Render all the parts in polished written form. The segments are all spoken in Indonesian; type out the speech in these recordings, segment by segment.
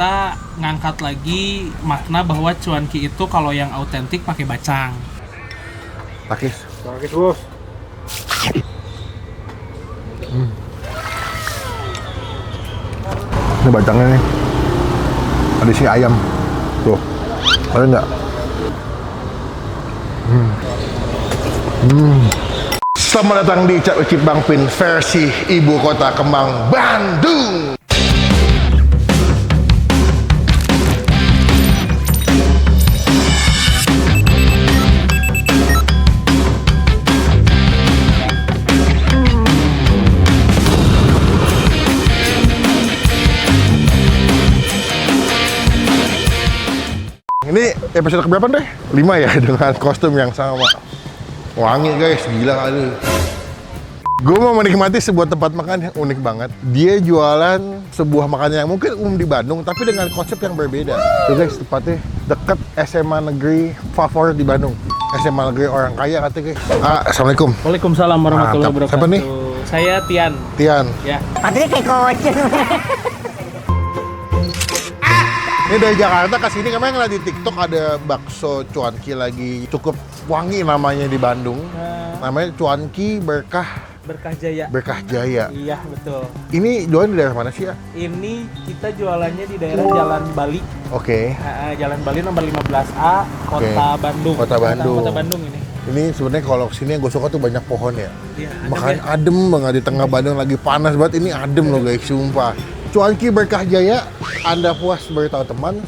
kita ngangkat lagi makna bahwa cuanki itu kalau yang autentik pakai bacang. Takis. Takis bos. Ini bacangnya nih. Ada isi ayam. Tuh. Ada nggak? Selamat datang di Cap Cip Bang Pin versi Ibu Kota Kembang Bandung. Ini episode keberapa deh? 5 ya, dengan kostum yang sama. Wangi guys, gila kali. Gue mau menikmati sebuah tempat makan yang unik banget. Dia jualan sebuah makanan yang mungkin umum di Bandung, tapi dengan konsep yang berbeda. Tuh guys, tepatnya dekat SMA Negeri favorit di Bandung. SMA Negeri orang kaya katanya guys. Assalamualaikum. Waalaikumsalam warahmatullahi wabarakatuh. Siapa nih? Saya Tian. Tian. Ya. Padahal kayak kocok. Ini dari Jakarta ke sini, kemarin ngeliat di TikTok ada bakso cuanki lagi cukup wangi namanya di Bandung. Namanya Cuanki Berkah Jaya. Berkah Jaya. Iya, betul. Ini jualan di daerah mana sih ya? Ini kita jualannya di daerah Jalan Bali. Oke. Jalan Bali nomor 15A, Kota Bandung. Kota Bandung. Kota Bandung ini. Ini sebenarnya kalau kesini yang gue suka tuh banyak pohon ya. Iya, Makanya adem banget di tengah Bandung lagi panas banget. Ini adem loh guys, sumpah. Cuanki Berkah Jaya, Anda puas beritahu teman,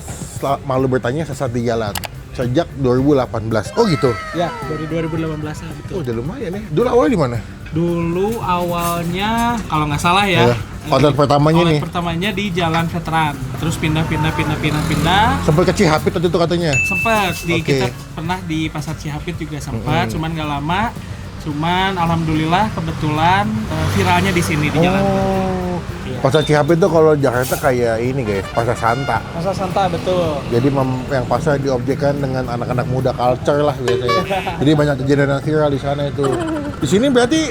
malu bertanya sesat di jalan. Sejak 2018. Oh gitu? Ya, dari 2018 betul. Oh udah lumayan ya. Dulu awalnya di mana? Dulu awalnya kalau nggak salah ya. Outlet pertamanya nih. Pertamanya di Jalan Veteran. Terus pindah. Sampai ke Cihapit tadi tuh katanya. Sempat Oke. kita pernah di Pasar Cihapit juga sempat, cuman nggak lama. Cuman alhamdulillah kebetulan viralnya di sini di Jalan. Pasar Cihapit tuh kalau Jakarta kayak ini guys, Pasar Santa. Pasar Santa betul. Jadi yang pasar diobjekkan dengan anak-anak muda culture lah biasanya. Jadi banyak kejadian yang viral di sana itu. Di sini berarti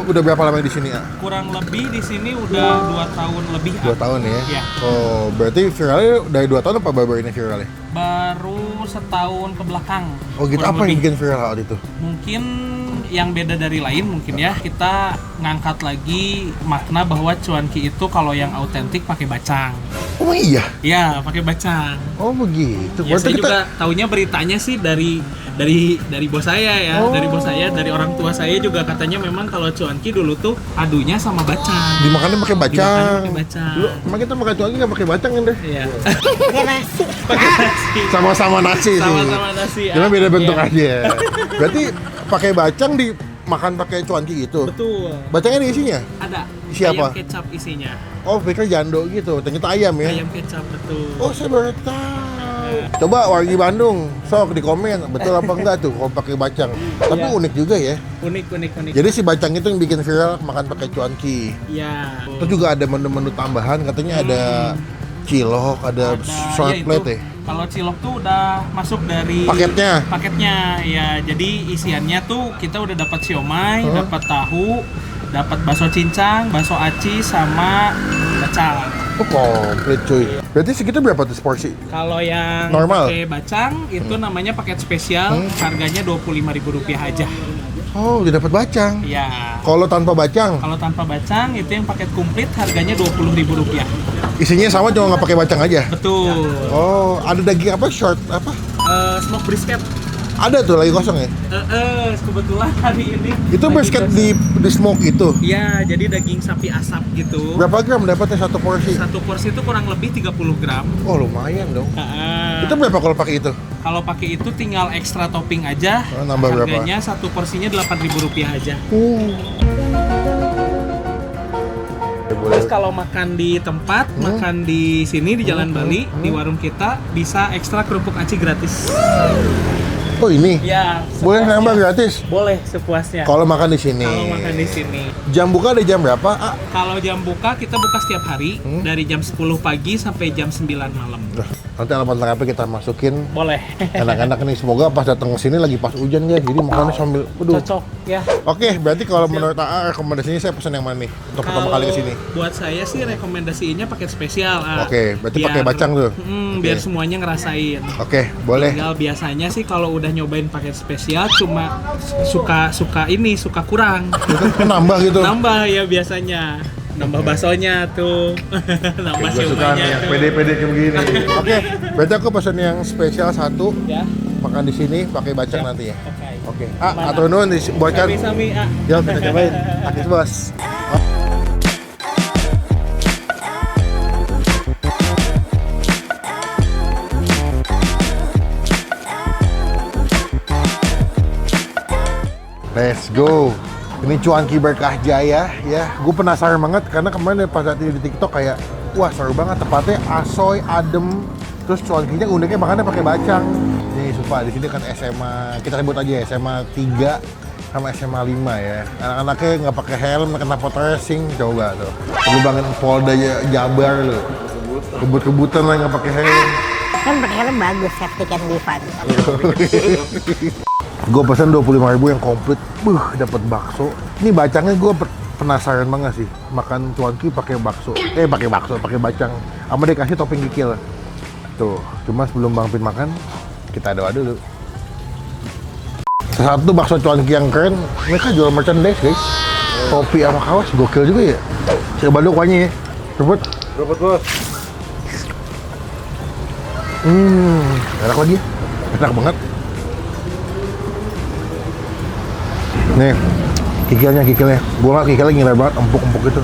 udah berapa lama di sini ya? Kurang lebih di sini udah 2 tahun lebih. 2 tahun ya? Iya. Oh, berarti viralnya dari 2 tahun apa baru ini viralnya? Baru setahun ke belakang. Oh gitu, kurang apa yang lebih. bikin viral hal itu? Mungkin yang beda dari lain mungkin ya, kita ngangkat lagi makna bahwa cuanki itu kalau yang autentik pakai bacang. Oh iya? Iya, pakai bacang. Oh begitu. Ya, Berarti saya juga taunya beritanya sih dari bos saya ya, dari bos saya, dari orang tua saya juga katanya memang kalau cuanki dulu tuh adunya sama bacang. dimakannya pakai bacang. Dimakannya pakai bacang. Dulu emang kita makan cuanki nggak pakai bacang kan deh? Iya. Pakai nasi. Pakai nasi. Sama-sama nasi sih. Sama-sama nasi. Cuma beda bentuk Iya. aja. Berarti pakai bacang dimakan pakai cuanki gitu. Betul. Bacangnya di isinya? Ada. Siapa? Ayam kecap isinya. Oh, pikir jando gitu. Ternyata ayam ya. Ayam kecap betul. Oh, saya baru tahu. Coba wargi Bandung, sok di komen betul apa enggak tuh kalau pakai bacang. Tapi Iya. unik juga ya. Unik. Jadi si bacang itu yang bikin viral makan pakai cuanki. Iya. Terus juga ada menu-menu tambahan, katanya ada cilok, ada short ya plate itu. ya. Kalau cilok tuh udah masuk dari Paketnya? ya. Jadi isiannya tuh kita udah dapat siomay, dapat tahu, dapat bakso cincang, bakso aci sama bacang. Oh, komplit cuy. Berarti segitu berapa tuh porsi? Kalau yang Normal? pakai bacang itu namanya paket spesial, harganya Rp25.000 aja. Oh, udah dapat bacang. Iya. Kalau tanpa bacang, Kalau tanpa bacang itu yang paket komplit harganya Rp20.000. isinya sama cuma nggak pakai bacang aja. Betul. Oh, ada daging apa? Short apa? Smoke brisket. Ada tuh lagi kosong ya? Kebetulan hari ini. Itu lagi brisket kosong. di smoke itu. Iya, jadi daging sapi asap gitu. Berapa gram dapatnya satu porsi? Satu porsi itu kurang lebih 30 gram. Oh, lumayan dong. Nah, Itu berapa kalau pakai itu? kalau pakai itu tinggal ekstra topping aja. Oh, nambah berapa? Harganya satu porsinya Rp8.000 aja. Terus kalau makan di tempat, makan di sini di Jalan Bali, di warung kita bisa ekstra kerupuk aci gratis. Oh ini? Ya. Boleh sepuasnya. nambah gratis? Boleh sepuasnya. Kalau makan di sini. Kalau makan di sini. Jam buka ada jam berapa? Kalau jam buka kita buka setiap hari dari jam 10 pagi sampai jam 9 malam. Nanti alamat lengkapnya kita masukin. Boleh. Enak-enak nih, semoga pas datang ke sini lagi pas hujan guys. Jadi makannya sambil Cocok ya. Oke, berarti kalau menurut AA rekomendasinya saya pesan yang mana nih untuk pertama kali ke sini? Buat saya sih rekomendasinya paket spesial. Oke, berarti pakai bacang tuh. Biar semuanya ngerasain. Oke, boleh. Tinggal biasanya sih kalau udah nyobain paket spesial cuma suka kurang. Nambah gitu. Nambah ya biasanya. Nambah baksonya tuh. Nambah Gue suka nih siomaynya yang tuh. pede-pede kayak begini. Oke, berarti aku pesan yang spesial satu. Ya. Makan di sini pakai bacang nanti ya. Oke. Oke. Atau nuhun dibuatkan. Sami-sami, Yuk kita cobain. Akis bos. Let's go. Ini Cuanki Berkah Jaya ya. Gue penasaran banget karena kemarin pas saat di TikTok kayak wah seru banget, tempatnya asoy, adem. Terus cuankinya uniknya makannya pakai bacang. Nih sumpah di sini kan SMA, kita sebut aja SMA 3 sama SMA 5 ya. Anak-anaknya nggak pakai helm, kena pot racing, coba tuh. Lu bangun Polda Jabar lu. Kebut-kebutan lah nggak pakai helm. Kan pakai helm bagus, safety can be fun. Gue pesan 25.000 yang komplit, dapat bakso. Ini bacangnya gue penasaran banget sih, makan cuanki pakai bakso. Pakai bacang. Sama dia kasih topping kikil. Tuh, cuma sebelum Bang Pin makan, kita doa dulu. Satu bakso cuanki yang keren, mereka jual merchandise guys. Topi sama kaos, gokil juga ya. Coba dulu kuahnya ya. Rebut bos. Enak lagi, enak banget. Nih, kikilnya. Gue nggak kikilnya ngiler banget, empuk itu.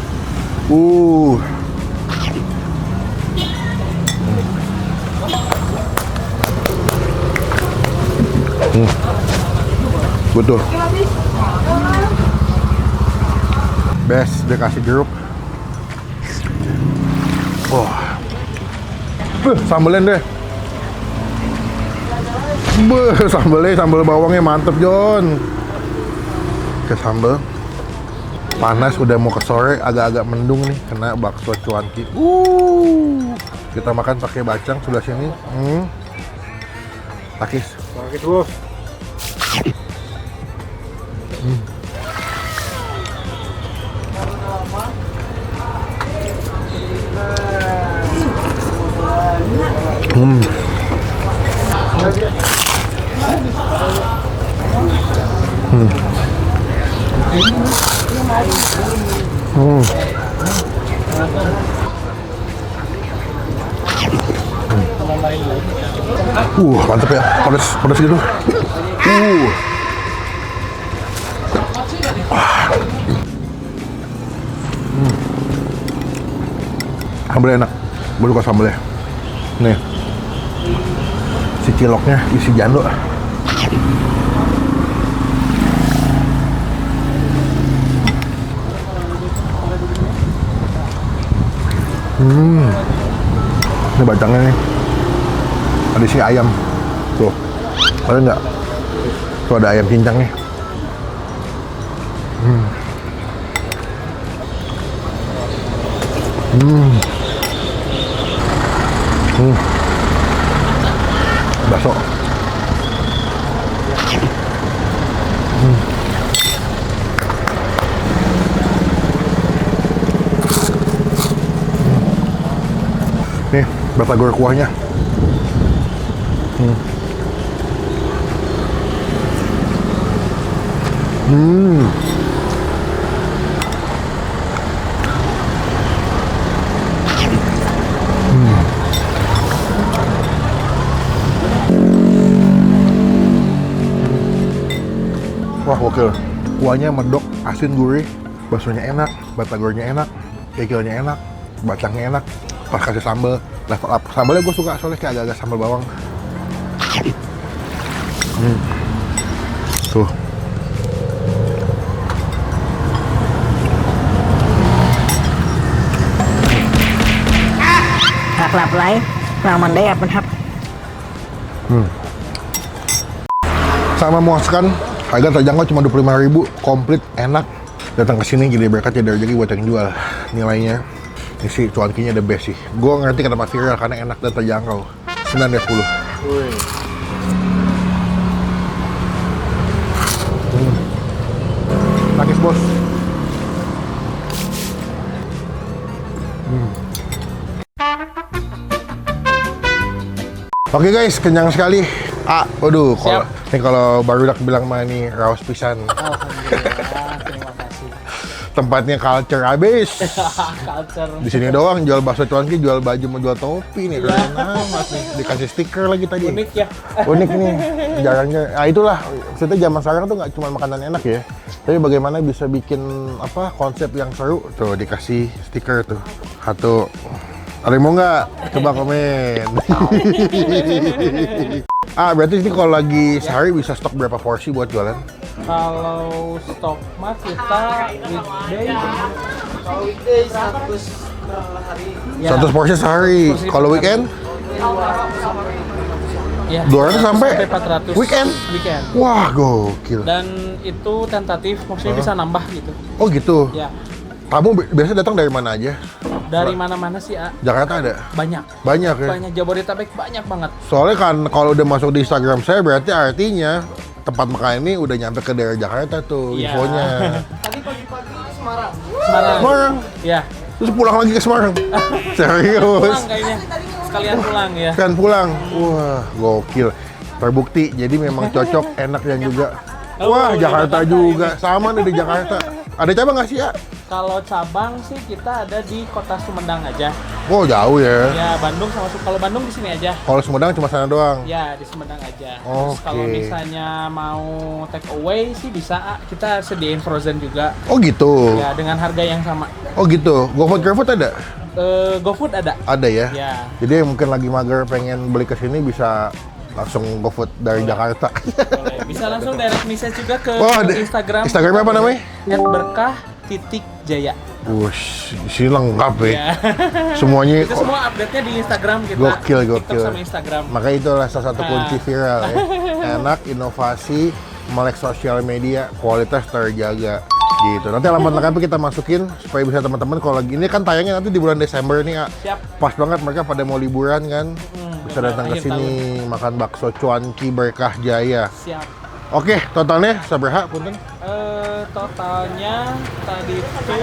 Betul. Best, dia kasih jeruk. Sambelnya deh. Sambal bawangnya mantep Jon. Ke sambal panas, udah mau ke sore, agak-agak mendung nih kena bakso cuanki. Kita makan pakai bacang sebelah sini. Akis bos. Mantep ya, pedas gitu. Sambalnya enak, gue suka sambalnya. Nih, si ciloknya isi jando. Ini bacangnya nih. Ada isi ayam. Tuh. Ada nggak? Tuh ada ayam cincangnya. Bakso. Nih, batagor kuahnya. Wah, gokil. Kuahnya medok, asin gurih, baksonya enak, batagornya enak, kikilnya enak, bacangnya enak. Pas kasih sambal, level up. Sambalnya gue suka soalnya kayak agak-agak sambal bawang. Tuh. Hak lapላይ,เรามันได้อัพมันครับ sama memuaskan. Harga terjangkau cuma 25.000, komplit, enak. Datang ke sini jadi berkat jadi rezeki buat yang jual. Nilainya ini sih cuankinya the best sih. Gue ngerti kenapa viral karena enak dan terjangkau. 910. Nakis bos. Oke guys, kenyang sekali. Waduh, kalau baru udah bilang mah ini raos pisan. Alhamdulillah, terima kasih. Tempatnya culture abis. Culture. Di sini doang jual bakso cuanki, jual baju, mau jual topi nih. Keren amat nih. Dikasih stiker lagi tadi. Unik ya. Unik nih. Jarangnya. Itulah. Maksudnya zaman sekarang tuh nggak cuma makanan enak ya. Tapi bagaimana bisa bikin konsep yang seru. Tuh dikasih stiker tuh. Satu. Ada yang mau nggak? Coba komen. Berarti ini kalau lagi sehari bisa stok berapa porsi buat jualan? Kalau stok mah kita weekday. Kalau weekday 100 per hari. 100 porsi sehari. Kalau weekend? Ya, 200 sampai 400 weekend? Weekend. Wah, gokil. Dan itu tentatif, maksudnya bisa nambah gitu. Oh gitu. Ya. Kamu biasa datang dari mana aja? Dari mana-mana sih, A? Jakarta ada? Banyak. Banyak ya? Banyak, Jabodetabek banyak banget. Soalnya kan kalau udah masuk di Instagram saya berarti artinya tempat makan ini udah nyampe ke daerah Jakarta tuh Iya. infonya. Tadi pagi-pagi Semarang. Semarang. Ya, Terus pulang lagi ke Semarang. Serius. pulang kayaknya. Sekalian pulang ya. Kan pulang. Wah, gokil. Terbukti. Jadi memang cocok, enak dan juga. Wah, Jakarta juga. Sama nih di Jakarta. Ada cabang nggak sih ya? Kalau cabang sih kita ada di Kota Sumedang aja. Oh, jauh ya. Ya, Bandung sama kalau Bandung di sini aja. Kalau Sumedang cuma sana doang. Ya, di Sumedang aja. Oke. Terus kalau misalnya mau take away sih bisa, A. Kita sediain frozen juga. Oh gitu. Ya, dengan harga yang sama. Oh gitu. GoFood ada? GoFood ada. Ada ya. Ya. Jadi mungkin lagi mager pengen beli ke sini bisa langsung GoFood dari Jakarta. Boleh. Bisa langsung direct message juga ke Instagram. Instagramnya apa namanya? @berkah_jaya. Wush, sini lengkap ya. Ya. Semuanya Itu semua update-nya di Instagram kita. gokil. TikTok sama Instagram. Makanya itulah salah satu kunci viral ya. Enak, inovasi, melek sosial media, kualitas terjaga. Gitu. Nanti alamat lengkapnya kita masukin supaya bisa teman-teman kalau lagi ini kan tayangnya nanti di bulan Desember nih, Siap. Pas banget mereka pada mau liburan kan. Bisa datang ke akhir sini makan bakso cuanki Berkah Jaya. Siap. Oke, totalnya sabaraha punten? Totalnya tadi itu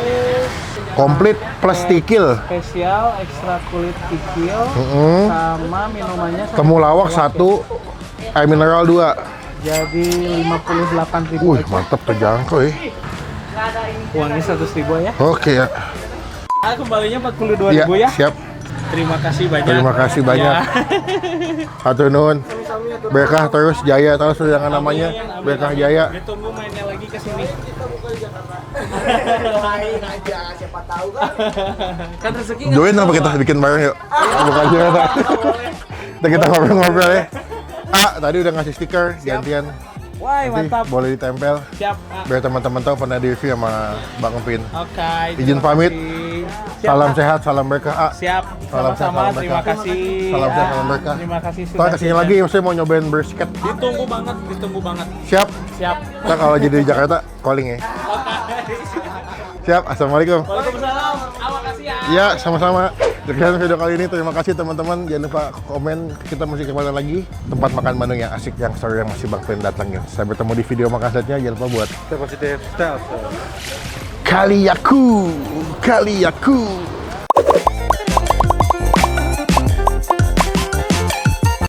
Komplit plus tikil. spesial ekstra kulit kikil sama minumannya sama Temulawak 1, air mineral 2. jadi 58.000 Wih, aja. mantap terjangkau ya. Uangnya 100.000 ya. Oke ya. Kembalinya 42.000 ya. Siap. Terima kasih banyak. Terima kasih banyak. Ya. Hatur nuhun. Berkah terus Jaya terus jangan namanya Amin, Berkah amin. Jaya. Ditunggu mainnya lagi ke sini. Main aja, siapa tahu kan. Kan rezeki Join apa kita bikin bareng yuk. Bukan Jaya. Kita ngobrol-ngobrol ya. Tadi udah ngasih stiker gantian. Wah, Nanti mantap. boleh ditempel Siap. biar teman-teman tahu pernah di review sama Bang Empin. Oke. Izin terima pamit. kasih. Siap, Salam Pak. sehat, salam berkah. Siap. Salam sehat, Sama-sama. salam Terima berkah. kasih. Salam sehat, salam berkah. Terima kasih Ntar kesini lagi, saya mau nyobain brisket. Ditunggu banget, ditunggu banget. Siap. Siap. Ntar kalau jadi di Jakarta, calling ya. Siap, assalamualaikum. Waalaikumsalam. Awak kasih ya. Ya, sama-sama. Sekian video kali ini. Terima kasih teman-teman. Jangan lupa komen. Kita mesti kemana lagi. Tempat makan Bandung yang asik, yang seru, yang masih Bang Pen datangin. Saya bertemu di video makan selanjutnya. Jangan lupa buat Positif style. Kaliyaku.